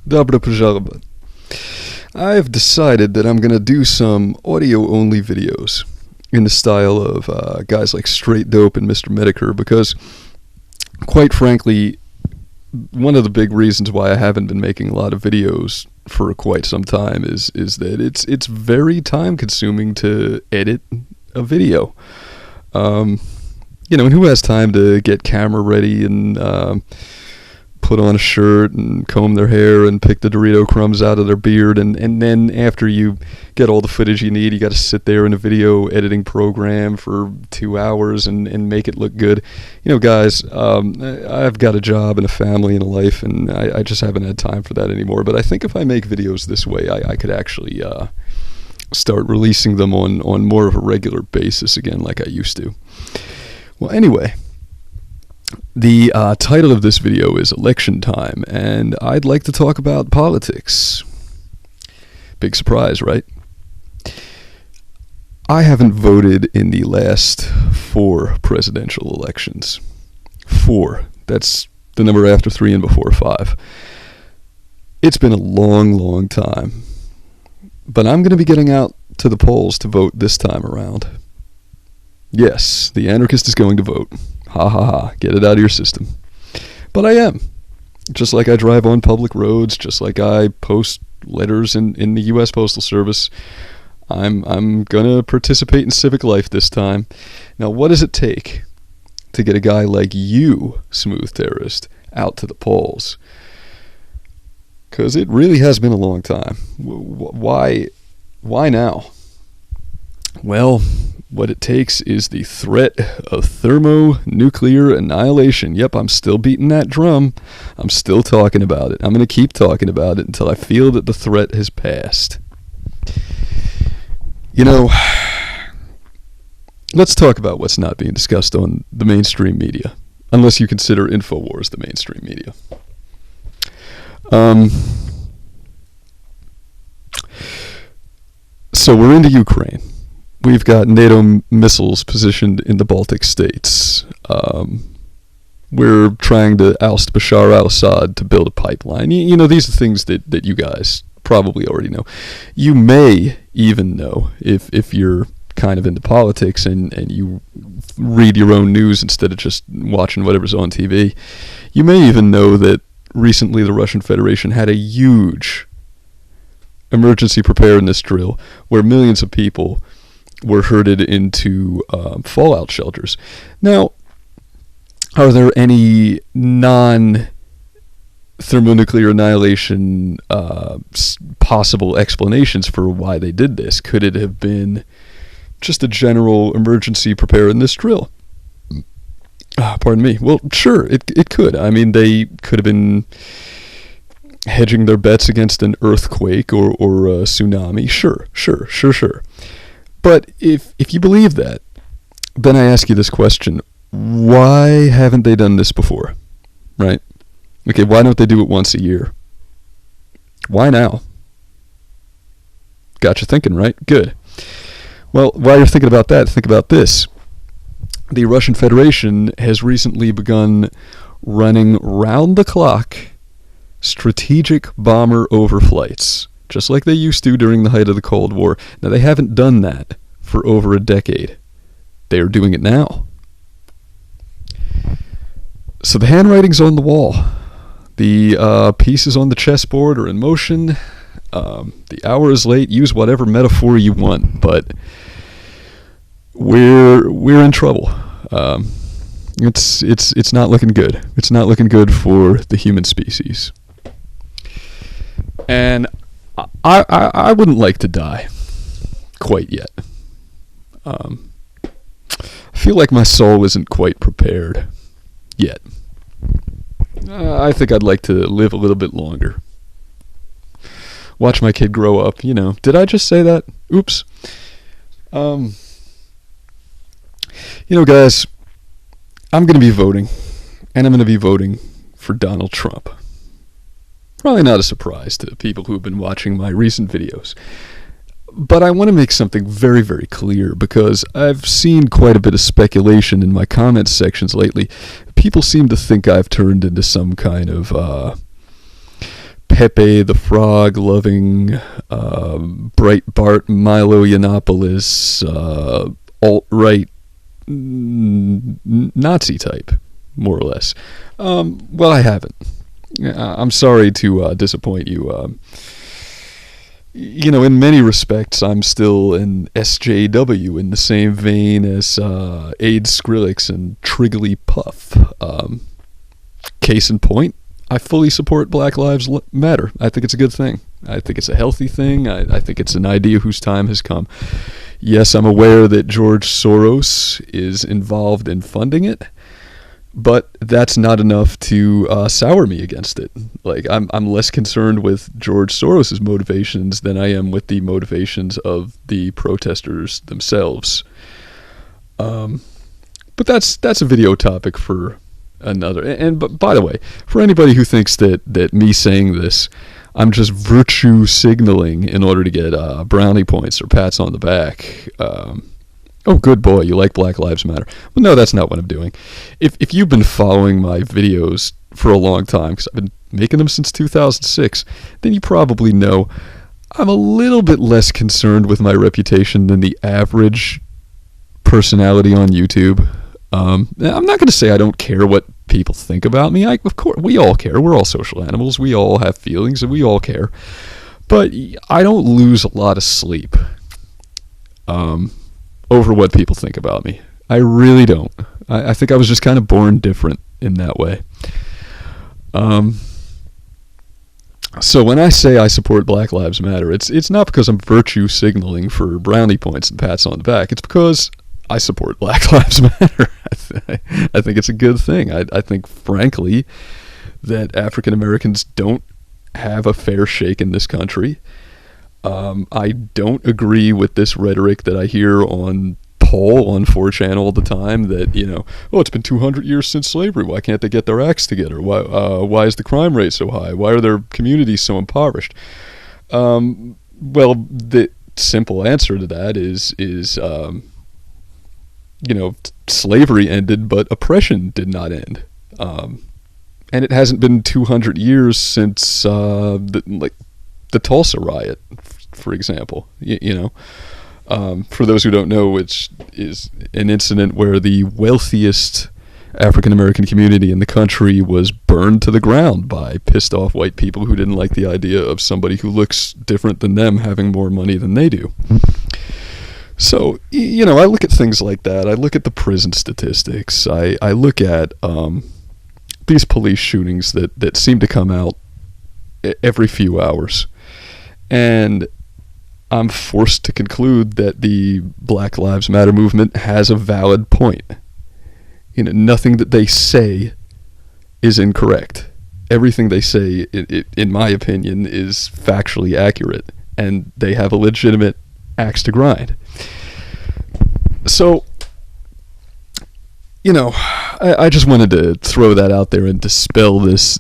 Добро пожаловать. I've decided that I'm going to do some audio-only videos in the style of guys like Straight Dope and Mr. Medicare because, quite frankly, one of the big reasons why I haven't been making a lot of videos for quite some time is that it's very time-consuming to edit a video. And who has time to get camera ready and put on a shirt and comb their hair and pick the Dorito crumbs out of their beard, and then after you get all the footage you need, you got to sit there in a video editing program for 2 hours and make it look good. Guys, I've got a job and a family and a life, and I just haven't had time for that anymore. But I think if I make videos this way, I could actually start releasing them on more of a regular basis again like I used to. Well, anyway, the title of this video is Election Time, and I'd like to talk about politics. Big surprise, right? I haven't voted in the last 4 presidential elections. 4. That's the number after 3 and before 5. It's been a long, long time. But I'm going to be getting out to the polls to vote this time around. Yes, the anarchist is going to vote. Ha ha ha, get it out of your system. But I am. Just like I drive on public roads, just like I post letters in the U.S. Postal Service, I'm gonna participate in civic life this time. Now, what does it take to get a guy like you, Smooth Terrorist, out to the polls? Because it really has been a long time. Why now? Well, what it takes is the threat of thermonuclear annihilation. Yep, I'm still beating that drum. I'm still talking about it. I'm going to keep talking about it until I feel that the threat has passed. Let's talk about what's not being discussed on the mainstream media, unless you consider InfoWars the mainstream media. So we're into Ukraine. We've got NATO missiles positioned in the Baltic states. We're trying to oust Bashar al-Assad to build a pipeline. These are things that you guys probably already know. You may even know, if you're kind of into politics and you read your own news instead of just watching whatever's on TV, you may even know that recently the Russian Federation had a huge emergency preparedness drill where millions of people were herded into fallout shelters. Now, are there any non-thermonuclear annihilation possible explanations for why they did this? Could it have been just a general emergency preparedness drill? Pardon me. Well, sure, it could. I mean, they could have been hedging their bets against an earthquake or a tsunami. Sure. But if you believe that, then I ask you this question. Why haven't they done this before? Right? Okay, why don't they do it once a year? Why now? Got you thinking, right? Good. Well, while you're thinking about that, think about this. The Russian Federation has recently begun running round-the-clock strategic bomber overflights, just like they used to during the height of the Cold War. Now, they haven't done that for over a decade. They are doing it now. So the handwriting's on the wall. The pieces on the chessboard are in motion. The hour is late. Use whatever metaphor you want, but we're in trouble. It's not looking good. It's not looking good for the human species. And I wouldn't like to die quite yet. I feel like my soul isn't quite prepared yet. I think I'd like to live a little bit longer. Watch my kid grow up, Did I just say that? Oops. Guys, I'm going to be voting, and I'm going to be voting for Donald Trump. Probably not a surprise to people who have been watching my recent videos. But I want to make something very, very clear, because I've seen quite a bit of speculation in my comments sections lately. People seem to think I've turned into some kind of Pepe the Frog loving, Breitbart Milo Yiannopoulos, alt-right Nazi type, more or less. Well, I haven't. I'm sorry to disappoint you. In many respects, I'm still an SJW in the same vein as Aid Skrillex and Triggly Puff. Case in point, I fully support Black Lives Matter. I think it's a good thing. I think it's a healthy thing. I think it's an idea whose time has come. Yes, I'm aware that George Soros is involved in funding it, but that's not enough to sour me against it. Like, I'm less concerned with George Soros's motivations than I am with the motivations of the protesters themselves. But that's a video topic for another. But by the way, for anybody who thinks that me saying this, I'm just virtue signaling in order to get brownie points or pats on the back. Oh, good boy, you like Black Lives Matter. Well, no, that's not what I'm doing. If you've been following my videos for a long time, because I've been making them since 2006, then you probably know I'm a little bit less concerned with my reputation than the average personality on YouTube. I'm not going to say I don't care what people think about me. Of course, we all care. We're all social animals. We all have feelings, and we all care. But I don't lose a lot of sleep over what people think about me. I really don't. I think I was just kind of born different in that way. So when I say I support Black Lives Matter, it's not because I'm virtue signaling for brownie points and pats on the back. It's because I support Black Lives Matter. I think it's a good thing. I think, frankly, that African Americans don't have a fair shake in this country. I don't agree with this rhetoric that I hear on 4chan all the time that, it's been 200 years since slavery. Why can't they get their acts together? Why is the crime rate so high? Why are their communities so impoverished? Well, the simple answer to that is slavery ended, but oppression did not end. And it hasn't been 200 years since the Tulsa riot, for example. For those who don't know, which is an incident where the wealthiest African American community in the country was burned to the ground by pissed off white people who didn't like the idea of somebody who looks different than them having more money than they do. So, I look at things like that. I look at the prison statistics. I look at these police shootings that seem to come out every few hours. And I'm forced to conclude that the Black Lives Matter movement has a valid point. Nothing that they say is incorrect. Everything they say, in my opinion, is factually accurate. And they have a legitimate axe to grind. So, I just wanted to throw that out there and dispel this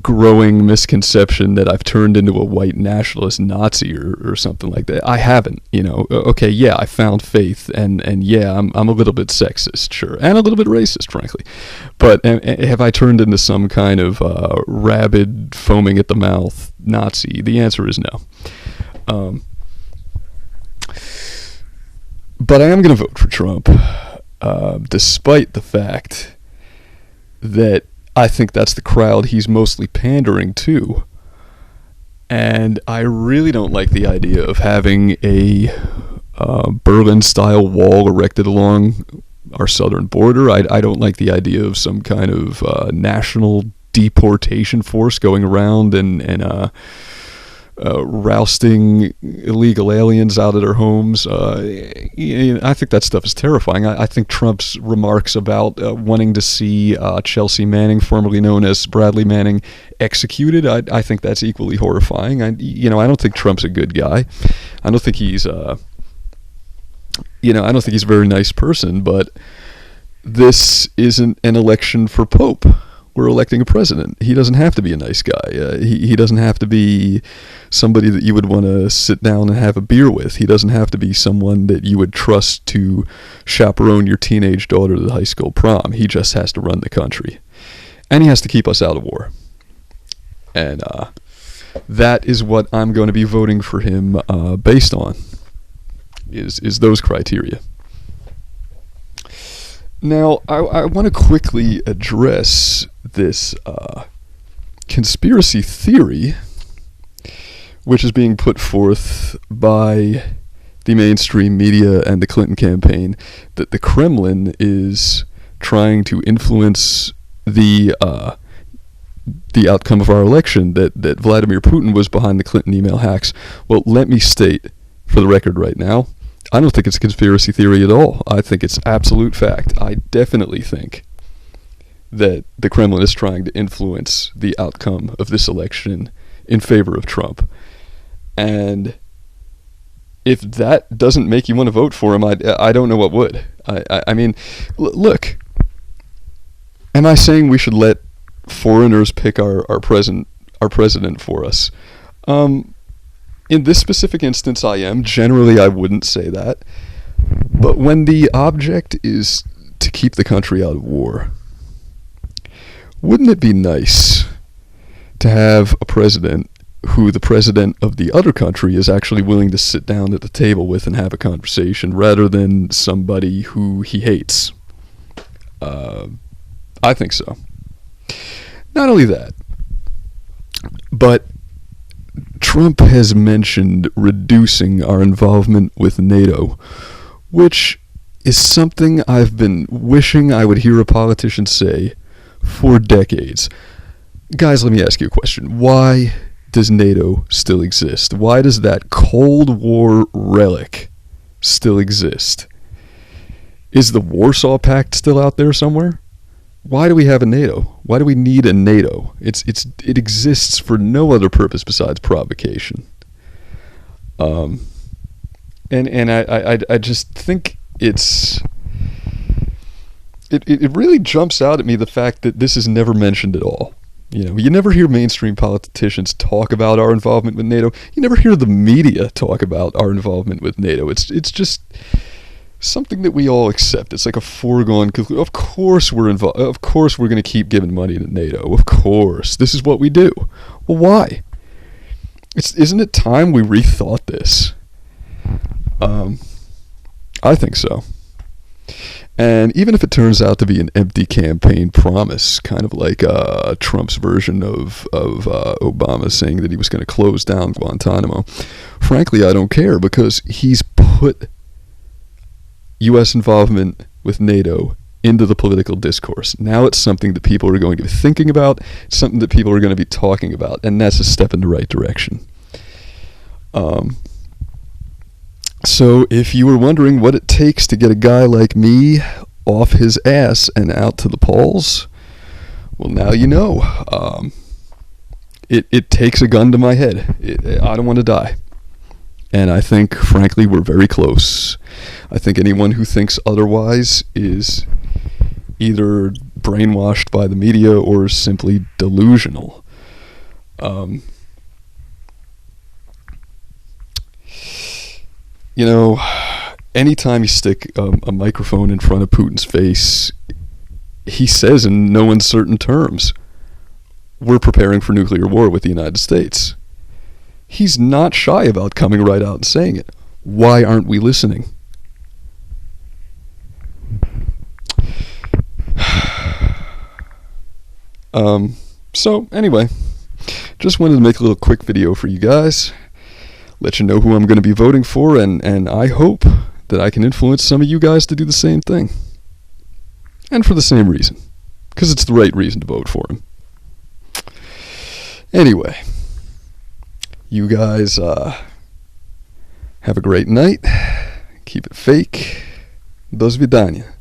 growing misconception that I've turned into a white nationalist Nazi or something like that. I haven't, Okay, yeah, I found faith, and yeah, I'm a little bit sexist, sure, and a little bit racist, frankly. But have I turned into some kind of rabid, foaming at the mouth Nazi? The answer is no. But I am going to vote for Trump, despite the fact that I think that's the crowd he's mostly pandering to. And I really don't like the idea of having a Berlin-style wall erected along our southern border. I don't like the idea of some kind of national deportation force going around and rousting illegal aliens out of their homes. I think that stuff is terrifying. I think Trump's remarks about wanting to see Chelsea Manning, formerly known as Bradley Manning, executed, I think that's equally horrifying. I don't think Trump's a good guy. I don't think he's I don't think he's a very nice person, but this isn't an election for Pope. We're electing a president. He doesn't have to be a nice guy. He doesn't have to be somebody that you would want to sit down and have a beer with. He doesn't have to be someone that you would trust to chaperone your teenage daughter to the high school prom. He just has to run the country. And he has to keep us out of war. And that is what I'm going to be voting for him based on, is those criteria. Now, I want to quickly address this conspiracy theory, which is being put forth by the mainstream media and the Clinton campaign, that the Kremlin is trying to influence the outcome of our election, that Vladimir Putin was behind the Clinton email hacks. Well, let me state, for the record right now, I don't think it's a conspiracy theory at all. I think it's absolute fact. I definitely think that the Kremlin is trying to influence the outcome of this election in favor of Trump. And if that doesn't make you want to vote for him, I don't know what would. I mean, look, am I saying we should let foreigners pick our president for us? In this specific instance, I am. Generally, I wouldn't say that. But when the object is to keep the country out of war, wouldn't it be nice to have a president who the president of the other country is actually willing to sit down at the table with and have a conversation, rather than somebody who he hates? I think so. Not only that, but Trump has mentioned reducing our involvement with NATO, which is something I've been wishing I would hear a politician say for decades. Guys, let me ask you a question. Why does NATO still exist? Why does that Cold War relic still exist? Is the Warsaw Pact still out there somewhere? Why do we have a NATO? Why do we need a NATO? It exists for no other purpose besides provocation. And I just think it really jumps out at me, the fact that this is never mentioned at all. You know, you never hear mainstream politicians talk about our involvement with NATO. You never hear the media talk about our involvement with NATO. It's just something that we all accept. It's like a foregone conclusion. Of course we're involved. Of course we're going to keep giving money to NATO. Of course. This is what we do. Well, why? Isn't it time we rethought this? I think so. And even if it turns out to be an empty campaign promise, kind of like Trump's version of Obama saying that he was going to close down Guantanamo, frankly, I don't care, because he's put U.S. involvement with NATO into the political discourse. Now it's something that people are going to be thinking about, something that people are going to be talking about, and that's a step in the right direction. So if you were wondering what it takes to get a guy like me off his ass and out to the polls, well, now you know. It takes a gun to my head. I don't want to die. And I think, frankly, we're very close. I think anyone who thinks otherwise is either brainwashed by the media or simply delusional. You know, anytime you stick a microphone in front of Putin's face, he says in no uncertain terms, we're preparing for nuclear war with the United States. He's not shy about coming right out and saying it. Why aren't we listening? So anyway, just wanted to make a little quick video for you guys, let you know who I'm going to be voting for, and I hope that I can influence some of you guys to do the same thing. And for the same reason, because it's the right reason to vote for him. Anyway, you guys have a great night. Keep it fake. До свидания.